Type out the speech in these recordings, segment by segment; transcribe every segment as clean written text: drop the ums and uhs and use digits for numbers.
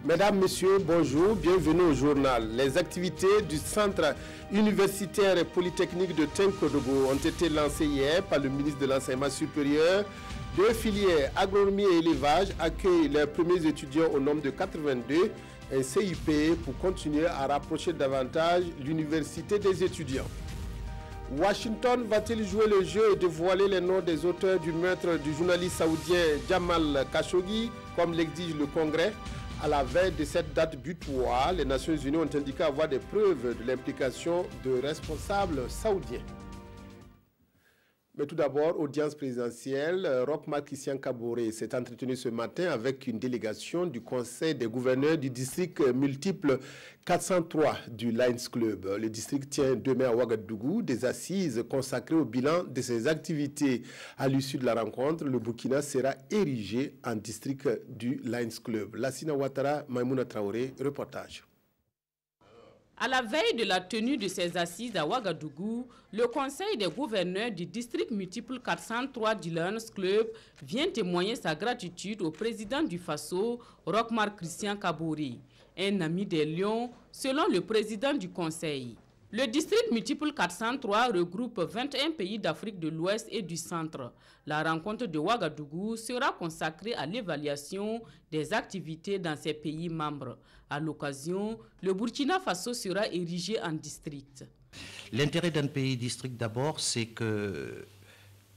Mesdames, Messieurs, bonjour, bienvenue au journal. Les activités du Centre universitaire et polytechnique de Tenkodogo ont été lancées hier par le ministre de l'Enseignement supérieur. Deux filières, agronomie et élevage, accueillent les premiers étudiants au nombre de 82, un CIP pour continuer à rapprocher davantage l'université des étudiants. Washington va-t-il jouer le jeu et dévoiler les noms des auteurs du meurtre du journaliste saoudien Jamal Khashoggi, comme l'exige le Congrès? À la veille de cette date butoir, les Nations Unies ont indiqué avoir des preuves de l'implication de responsables saoudiens. Mais tout d'abord, audience présidentielle, Roch-Marc Christian Kaboré s'est entretenu ce matin avec une délégation du Conseil des gouverneurs du district multiple 403 du Lions Club. Le district tient demain à Ouagadougou des assises consacrées au bilan de ses activités. À l'issue de la rencontre, le Burkina sera érigé en district du Lions Club. Lassina Ouattara, Maïmouna Traoré, reportage. À la veille de la tenue de ces assises à Ouagadougou, le Conseil des gouverneurs du district multiple 403 du Lions Club vient témoigner sa gratitude au président du Faso, Roch-Marc Christian Kaboré, un ami des Lions, selon le président du Conseil. Le district multiple 403 regroupe 21 pays d'Afrique de l'Ouest et du Centre. La rencontre de Ouagadougou sera consacrée à l'évaluation des activités dans ces pays membres. À l'occasion, le Burkina Faso sera érigé en district. L'intérêt d'un pays district d'abord, c'est que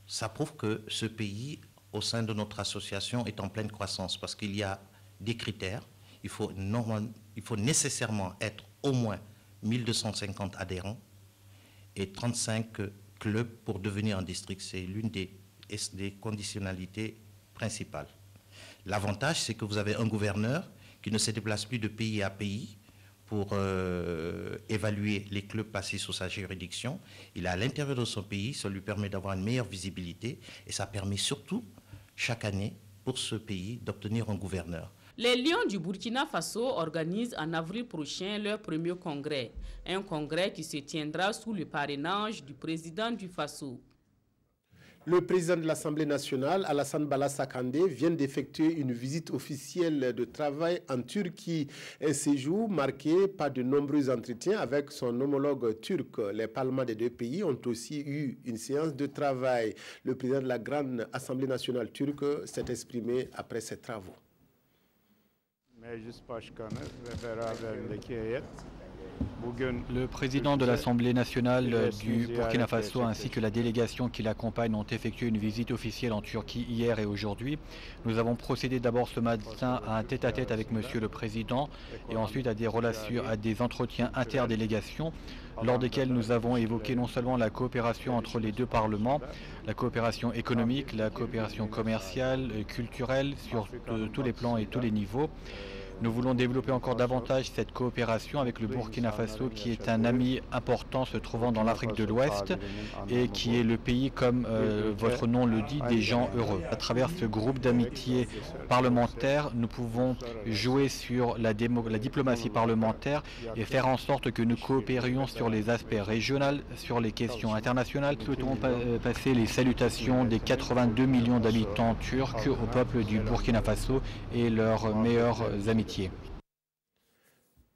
ça prouve que ce pays, au sein de notre association, est en pleine croissance parce qu'il y a des critères. Il faut nécessairement être au moins 1250 adhérents et 35 clubs pour devenir un district. C'est l'une des conditionnalités principales. L'avantage, c'est que vous avez un gouverneur qui ne se déplace plus de pays à pays pour évaluer les clubs passés sous sa juridiction. Il est à l'intérieur de son pays, ça lui permet d'avoir une meilleure visibilité et ça permet surtout, chaque année, pour ce pays, d'obtenir un gouverneur. Les Lions du Burkina Faso organisent en avril prochain leur premier congrès. Un congrès qui se tiendra sous le parrainage du président du Faso. Le président de l'Assemblée nationale, Alassane Bala Sakandé, vient d'effectuer une visite officielle de travail en Turquie. Un séjour marqué par de nombreux entretiens avec son homologue turc. Les parlements des deux pays ont aussi eu une séance de travail. Le président de la Grande Assemblée nationale turque s'est exprimé après ses travaux. Le président de l'Assemblée nationale du Burkina Faso ainsi que la délégation qui l'accompagne ont effectué une visite officielle en Turquie hier et aujourd'hui. Nous avons procédé d'abord ce matin à un tête-à-tête avec Monsieur le Président et ensuite à des entretiens interdélégations lors desquels nous avons évoqué non seulement la coopération entre les deux parlements, la coopération économique, la coopération commerciale, culturelle sur tous les plans et tous les niveaux. Nous voulons développer encore davantage cette coopération avec le Burkina Faso qui est un ami important se trouvant dans l'Afrique de l'Ouest et qui est le pays, comme votre nom le dit, des gens heureux. À travers ce groupe d'amitié parlementaire, nous pouvons jouer sur la diplomatie parlementaire et faire en sorte que nous coopérions sur les aspects régionaux, sur les questions internationales. Nous souhaitons passer les salutations des 82 millions d'habitants turcs au peuple du Burkina Faso et leurs meilleures amitiés.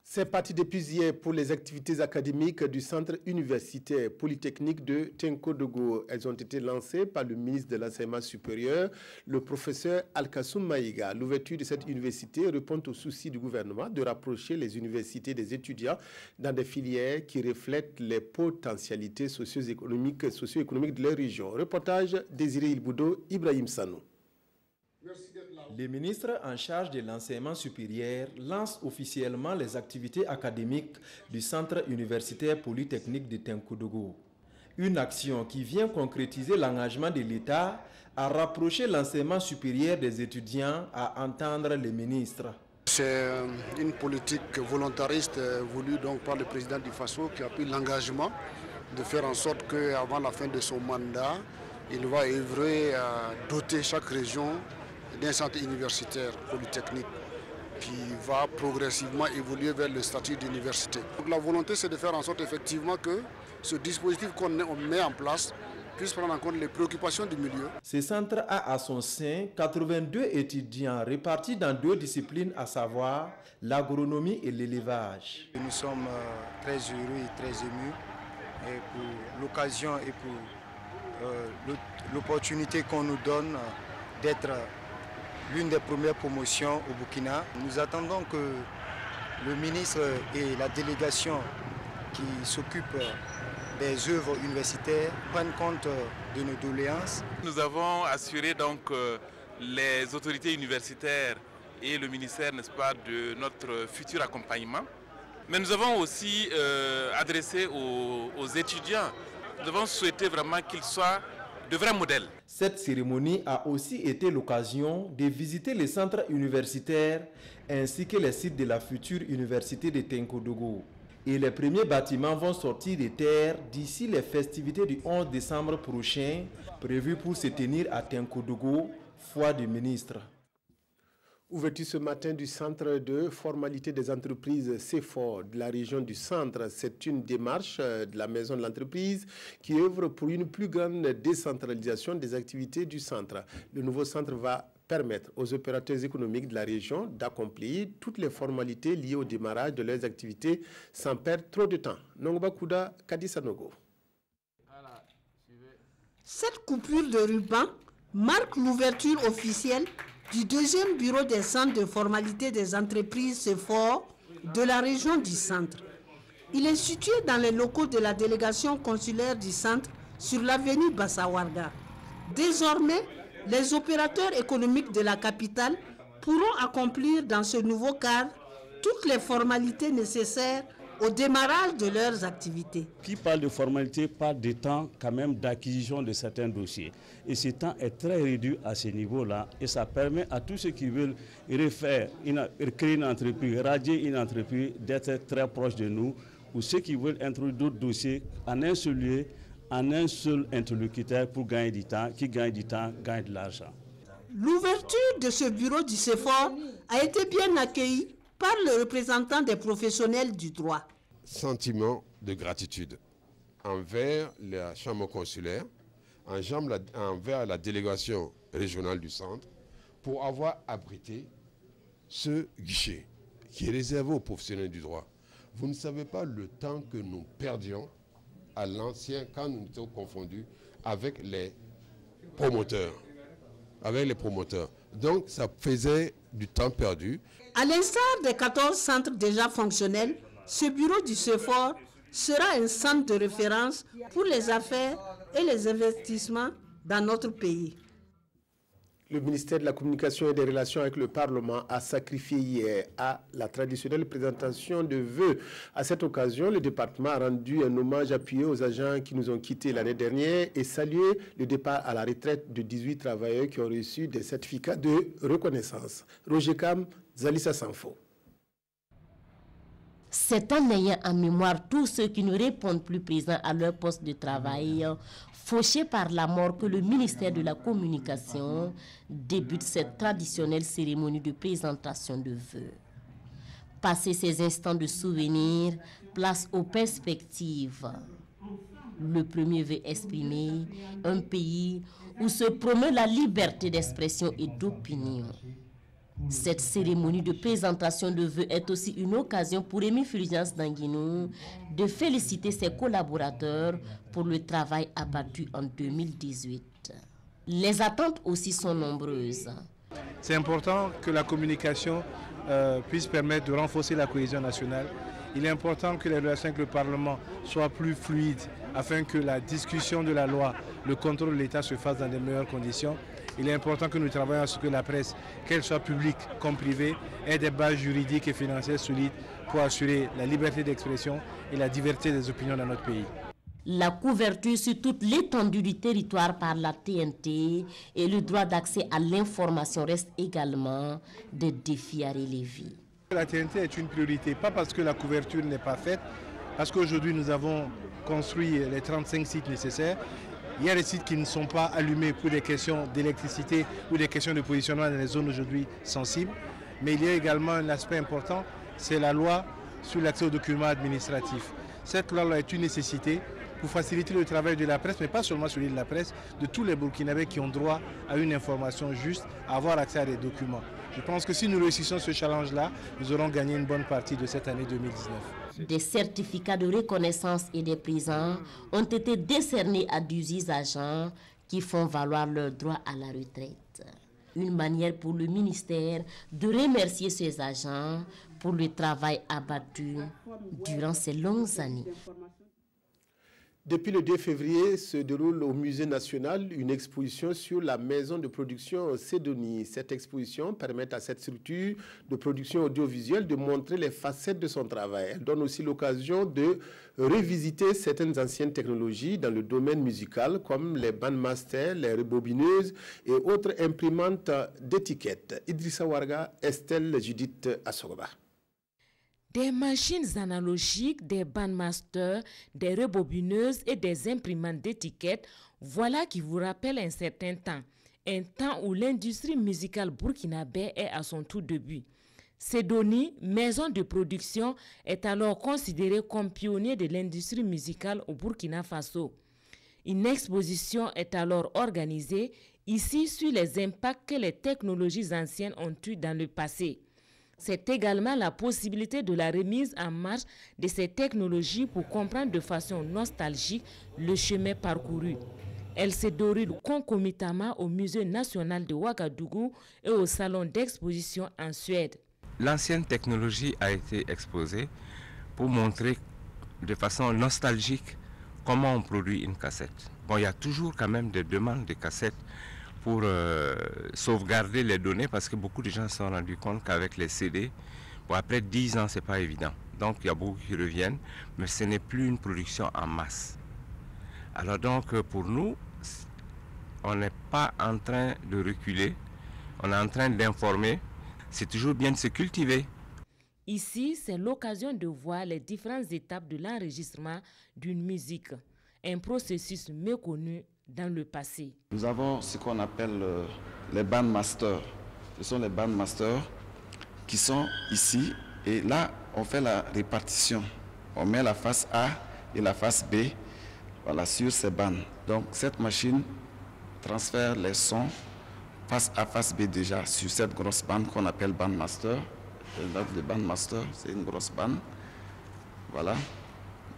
C'est parti depuis hier pour les activités académiques du Centre universitaire polytechnique de Tenkodogo. Elles ont été lancées par le ministre de l'Enseignement supérieur, le professeur Alkassoum Maïga. L'ouverture de cette université répond au souci du gouvernement de rapprocher les universités des étudiants dans des filières qui reflètent les potentialités socio-économiques de leur région. Reportage Désiré Ilboudo, Ibrahim Sanou. Le ministre en charge de l'enseignement supérieur lance officiellement les activités académiques du Centre universitaire polytechnique de Tenkodogo. Une action qui vient concrétiser l'engagement de l'État à rapprocher l'enseignement supérieur des étudiants, à entendre le ministre. C'est une politique volontariste voulue donc par le président du Faso qui a pris l'engagement de faire en sorte qu'avant la fin de son mandat, il va œuvrer à doter chaque région d'un centre universitaire polytechnique qui va progressivement évoluer vers le statut d'université. La volonté, c'est de faire en sorte effectivement que ce dispositif qu'on met en place puisse prendre en compte les préoccupations du milieu. Ce centre a à son sein 82 étudiants répartis dans 2 disciplines, à savoir l'agronomie et l'élevage. Nous sommes très heureux et très émus et pour l'occasion et pour l'opportunité qu'on nous donne d'être l'une des premières promotions au Burkina. Nous attendons que le ministre et la délégation qui s'occupe des œuvres universitaires prennent compte de nos doléances. Nous avons assuré donc les autorités universitaires et le ministère, n'est-ce pas, de notre futur accompagnement. Mais nous avons aussi adressé aux étudiants, nous avons souhaité vraiment qu'ils soient de vrais modèles. Cette cérémonie a aussi été l'occasion de visiter les centres universitaires ainsi que les sites de la future université de Tenkodogo. Et les premiers bâtiments vont sortir des terres d'ici les festivités du 11 décembre prochain, prévues pour se tenir à Tenkodogo, foire du ministre. Ouverture ce matin du centre de formalité des entreprises CEFOR de la région du centre. C'est une démarche de la maison de l'entreprise qui œuvre pour une plus grande décentralisation des activités du centre. Le nouveau centre va permettre aux opérateurs économiques de la région d'accomplir toutes les formalités liées au démarrage de leurs activités sans perdre trop de temps. Nongba Kouda, Kadisanogo. Cette coupure de ruban marque l'ouverture officielle du deuxième bureau des centres de formalité des entreprises CEFOR de la région du centre. Il est situé dans les locaux de la délégation consulaire du centre sur l'avenue Bassawarga. Désormais, les opérateurs économiques de la capitale pourront accomplir dans ce nouveau cadre toutes les formalités nécessaires au démarrage de leurs activités. Qui parle de formalité parle de temps quand même d'acquisition de certains dossiers. Et ce temps est très réduit à ce niveau-là et ça permet à tous ceux qui veulent créer une entreprise, radier une entreprise, d'être très proches de nous, ou ceux qui veulent introduire d'autres dossiers en un seul lieu, en un seul interlocuteur pour gagner du temps, qui gagne du temps, gagne de l'argent. L'ouverture de ce bureau du CEFOR a été bien accueillie par le représentant des professionnels du droit. Sentiment de gratitude envers la chambre consulaire, envers la délégation régionale du centre, pour avoir abrité ce guichet qui est réservé aux professionnels du droit. Vous ne savez pas le temps que nous perdions à l'ancien, quand nous étions confondus avec les promoteurs. Donc ça faisait du temps perdu. À l'instar des 14 centres déjà fonctionnels, ce bureau du CEFOR sera un centre de référence pour les affaires et les investissements dans notre pays. Le ministère de la Communication et des Relations avec le Parlement a sacrifié hier à la traditionnelle présentation de vœux. À cette occasion, le département a rendu un hommage appuyé aux agents qui nous ont quittés l'année dernière et salué le départ à la retraite de 18 travailleurs qui ont reçu des certificats de reconnaissance. Roger Kam, Zalissa Sanfo. C'est en ayant en mémoire tous ceux qui ne répondent plus présents à leur poste de travail, fauchés par la mort, que le ministère de la Communication débute cette traditionnelle cérémonie de présentation de vœux. Passer ces instants de souvenir, place aux perspectives. Le premier veut exprimer un pays où se promeut la liberté d'expression et d'opinion. Cette cérémonie de présentation de vœux est aussi une occasion pour Rémi Fulgence Danguinou de féliciter ses collaborateurs pour le travail abattu en 2018. Les attentes aussi sont nombreuses. C'est important que la communication puisse permettre de renforcer la cohésion nationale. Il est important que les relations avec le Parlement soient plus fluides afin que la discussion de la loi, le contrôle de l'État se fasse dans de meilleures conditions. Il est important que nous travaillions à ce que la presse, qu'elle soit publique comme privée, ait des bases juridiques et financières solides pour assurer la liberté d'expression et la diversité des opinions dans notre pays. La couverture sur toute l'étendue du territoire par la TNT et le droit d'accès à l'information restent également des défis à relever. La TNT est une priorité, pas parce que la couverture n'est pas faite, parce qu'aujourd'hui nous avons construit les 35 sites nécessaires. Il y a des sites qui ne sont pas allumés pour des questions d'électricité ou des questions de positionnement dans les zones aujourd'hui sensibles. Mais il y a également un aspect important, c'est la loi sur l'accès aux documents administratifs. Cette loi est une nécessité pour faciliter le travail de la presse, mais pas seulement celui de la presse, de tous les Burkinabés qui ont droit à une information juste, à avoir accès à des documents. Je pense que si nous réussissons ce challenge-là, nous aurons gagné une bonne partie de cette année 2019. Des certificats de reconnaissance et des prisons ont été décernés à 18 agents qui font valoir leur droit à la retraite. Une manière pour le ministère de remercier ces agents pour le travail abattu durant ces longues années. Depuis le 2 février se déroule au Musée national une exposition sur la maison de production Cédonie. Cette exposition permet à cette structure de production audiovisuelle de montrer les facettes de son travail. Elle donne aussi l'occasion de revisiter certaines anciennes technologies dans le domaine musical comme les bandmasters, les rebobineuses et autres imprimantes d'étiquettes. Idrissa Warga, Estelle Judith Assogoba. Des machines analogiques, des bandmasters, des rebobineuses et des imprimantes d'étiquettes, voilà qui vous rappelle un certain temps où l'industrie musicale burkinabé est à son tout début. Cédonie, maison de production, est alors considérée comme pionnier de l'industrie musicale au Burkina Faso. Une exposition est alors organisée ici sur les impacts que les technologies anciennes ont eus dans le passé. C'est également la possibilité de la remise en marche de ces technologies pour comprendre de façon nostalgique le chemin parcouru. Elle se déroule concomitamment au Musée national de Ouagadougou et au salon d'exposition en Suède. L'ancienne technologie a été exposée pour montrer de façon nostalgique comment on produit une cassette. Bon, il y a toujours quand même des demandes de cassettes pour sauvegarder les données parce que beaucoup de gens se sont rendus compte qu'avec les CD, bon, après 10 ans, ce n'est pas évident. Donc, il y a beaucoup qui reviennent, mais ce n'est plus une production en masse. Alors donc, pour nous, on n'est pas en train de reculer, on est en train d'informer. C'est toujours bien de se cultiver. Ici, c'est l'occasion de voir les différentes étapes de l'enregistrement d'une musique, un processus méconnu dans le passé. Nous avons ce qu'on appelle les bandmasters. Ce sont les bandmasters qui sont ici et là on fait la répartition. On met la face A et la face B, voilà, sur ces bandes. Donc cette machine transfère les sons face A, face B déjà sur cette grosse bande qu'on appelle bandmaster. Le bandmaster, c'est une grosse bande. Voilà.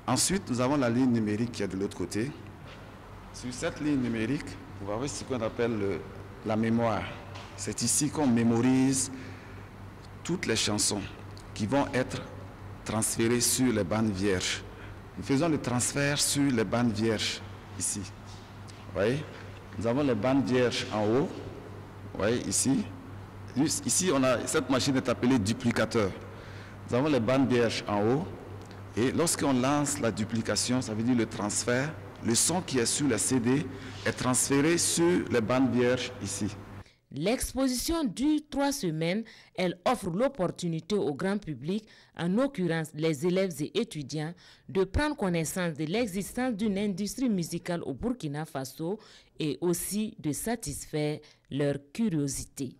Ensuite, nous avons la ligne numérique qui est de l'autre côté. Sur cette ligne numérique, vous avez ce qu'on appelle la mémoire. C'est ici qu'on mémorise toutes les chansons qui vont être transférées sur les bandes vierges. Nous faisons le transfert sur les bandes vierges, ici. Vous voyez? Nous avons les bandes vierges en haut. Vous voyez, ici. Ici, cette machine est appelée duplicateur. Nous avons les bandes vierges en haut. Et lorsqu'on lance la duplication, ça veut dire le transfert. Le son qui est sur le CD est transféré sur les bandes vierges ici. L'exposition dure 3 semaines. Elle offre l'opportunité au grand public, en l'occurrence les élèves et étudiants, de prendre connaissance de l'existence d'une industrie musicale au Burkina Faso et aussi de satisfaire leur curiosité.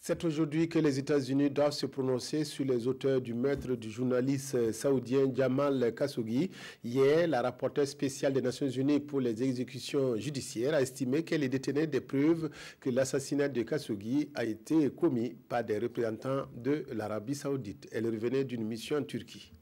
C'est aujourd'hui que les États-Unis doivent se prononcer sur les auteurs du meurtre du journaliste saoudien Jamal Khashoggi. Hier, la rapporteure spéciale des Nations Unies pour les exécutions judiciaires a estimé qu'elle détenait des preuves que l'assassinat de Khashoggi a été commis par des représentants de l'Arabie saoudite. Elle revenait d'une mission en Turquie.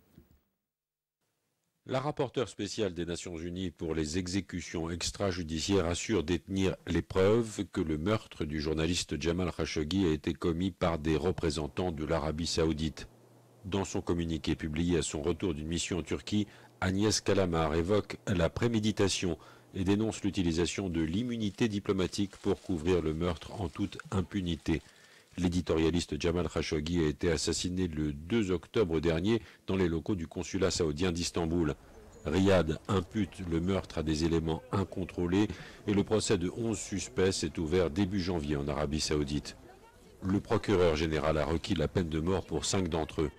La rapporteure spéciale des Nations Unies pour les exécutions extrajudiciaires assure détenir les preuves que le meurtre du journaliste Jamal Khashoggi a été commis par des représentants de l'Arabie saoudite. Dans son communiqué publié à son retour d'une mission en Turquie, Agnès Kalamar évoque la préméditation et dénonce l'utilisation de l'immunité diplomatique pour couvrir le meurtre en toute impunité. L'éditorialiste Jamal Khashoggi a été assassiné le 2 octobre dernier dans les locaux du consulat saoudien d'Istanbul. Riyad impute le meurtre à des éléments incontrôlés et le procès de 11 suspects s'est ouvert début janvier en Arabie saoudite. Le procureur général a requis la peine de mort pour 5 d'entre eux.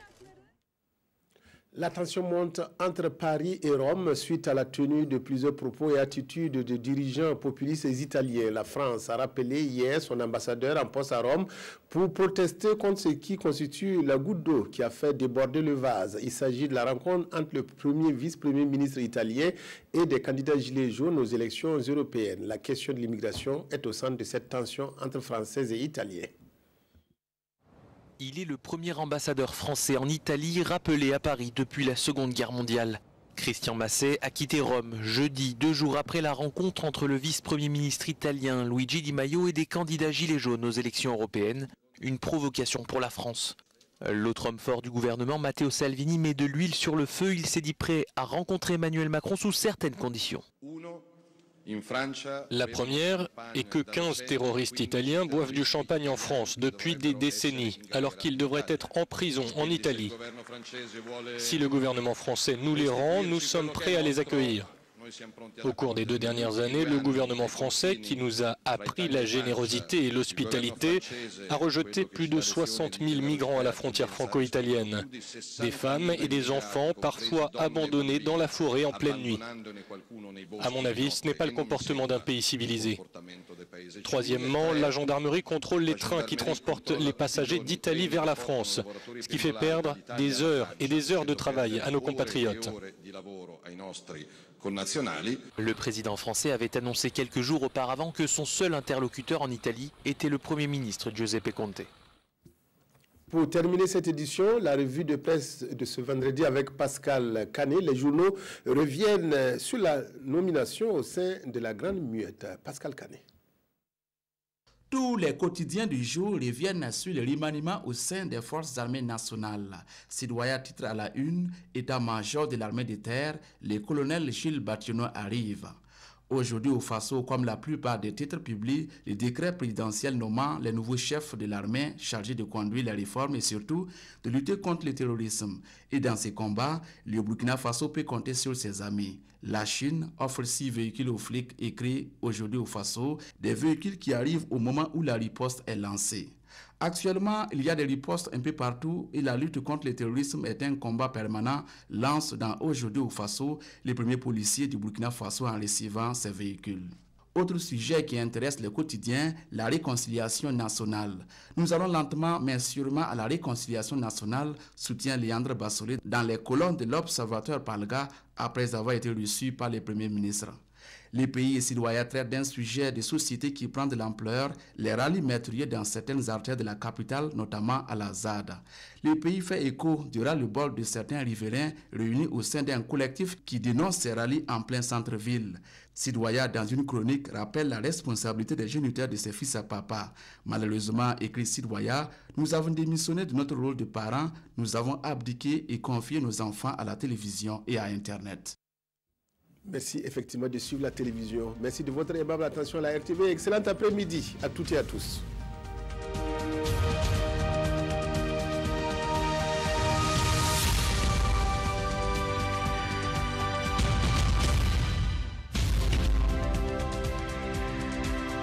La tension monte entre Paris et Rome suite à la tenue de plusieurs propos et attitudes de dirigeants populistes italiens. La France a rappelé hier son ambassadeur en poste à Rome pour protester contre ce qui constitue la goutte d'eau qui a fait déborder le vase. Il s'agit de la rencontre entre le premier vice-premier ministre italien et des candidats gilets jaunes aux élections européennes. La question de l'immigration est au centre de cette tension entre Français et Italiens. Il est le premier ambassadeur français en Italie rappelé à Paris depuis la Seconde Guerre mondiale. Christian Masset a quitté Rome jeudi, 2 jours après la rencontre entre le vice-premier ministre italien Luigi Di Maio et des candidats gilets jaunes aux élections européennes. Une provocation pour la France. L'autre homme fort du gouvernement, Matteo Salvini, met de l'huile sur le feu. Il s'est dit prêt à rencontrer Emmanuel Macron sous certaines conditions. La première est que 15 terroristes italiens boivent du champagne en France depuis des décennies, alors qu'ils devraient être en prison en Italie. Si le gouvernement français nous les rend, nous sommes prêts à les accueillir. Au cours des 2 dernières années, le gouvernement français, qui nous a appris la générosité et l'hospitalité, a rejeté plus de 60 000 migrants à la frontière franco-italienne. Des femmes et des enfants, parfois abandonnés dans la forêt en pleine nuit. À mon avis, ce n'est pas le comportement d'un pays civilisé. Troisièmement, la gendarmerie contrôle les trains qui transportent les passagers d'Italie vers la France, ce qui fait perdre des heures et des heures de travail à nos compatriotes. Le président français avait annoncé quelques jours auparavant que son seul interlocuteur en Italie était le Premier ministre Giuseppe Conte. Pour terminer cette édition, la revue de presse de ce vendredi avec Pascal Canet, les journaux reviennent sur la nomination au sein de la Grande Muette. Pascal Canet. Tous les quotidiens du jour reviennent sur le remaniement au sein des forces armées nationales. Sidoya titre à la une, état-major de l'armée de terre, le colonel Gilles Batiano arrive. Aujourd'hui au Faso, comme la plupart des titres publient, le décret présidentiel nommant les nouveaux chefs de l'armée chargés de conduire les réformes et surtout de lutter contre le terrorisme. Et dans ces combats, le Burkina Faso peut compter sur ses amis. La Chine offre 6 véhicules aux flics, écrit aujourd'hui au Faso, des véhicules qui arrivent au moment où la riposte est lancée. Actuellement, il y a des ripostes un peu partout et la lutte contre le terrorisme est un combat permanent, lance dans Aujourd'hui au Faso les premiers policiers du Burkina Faso en recevant ces véhicules. Autre sujet qui intéresse le quotidien, la réconciliation nationale. Nous allons lentement mais sûrement à la réconciliation nationale, soutient Léandre Bassolé dans les colonnes de l'Observateur Palga après avoir été reçu par le Premier ministre. Les pays et citoyens traitent d'un sujet de société qui prend de l'ampleur, les rallyes meurtriers dans certaines artères de la capitale, notamment à la ZAD. Le pays fait écho durant le bol de certains riverains réunis au sein d'un collectif qui dénonce ces rallyes en plein centre-ville. Sidoya, dans une chronique, rappelle la responsabilité des géniteurs de ses fils à papa. Malheureusement, écrit Sidoya, nous avons démissionné de notre rôle de parents, nous avons abdiqué et confié nos enfants à la télévision et à Internet. Merci effectivement de suivre la télévision. Merci de votre aimable attention à la RTV. Excellent après-midi à toutes et à tous.